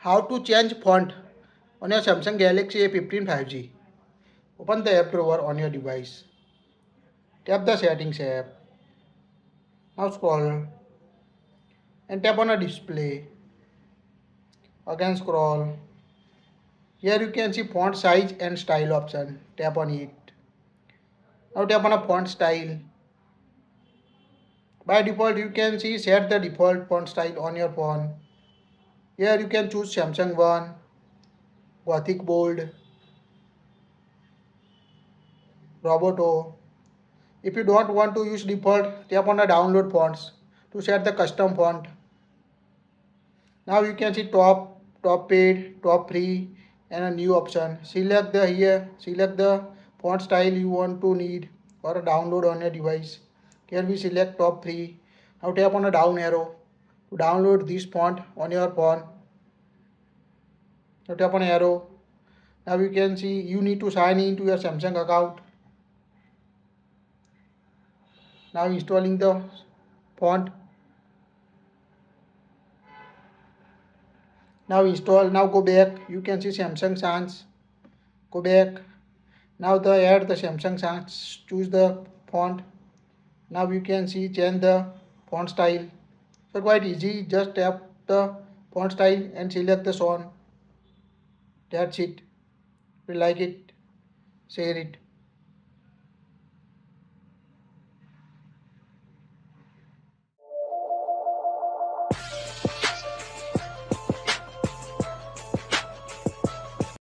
How to change font on your Samsung Galaxy A15 5G. Open the app drawer on your device. Tap the settings app. Now scroll and tap on a display. Again scroll. Here you can see font size and style option. Tap on it. Now tap on a font style. By default you can see set the default font style on your phone. Here you can choose Samsung one, Gothic Bold, Roboto. If you don't want to use default, tap on the download fonts to set the custom font. Now you can see top paid, top free and a new option. Select the font style you want to need or download on your device. Here we select top free. Now tap on the down arrow to download this font on your phone. Now tap on arrow. Now you can see you need to sign into your Samsung account. Now installing the font. Now install. Now go back. You can see Samsung Sans. Go back. Now add the Samsung Sans. Choose the font. Now you can see change the font style. So quite easy. Just tap the font style and select the font. That's it. If you like it, share it.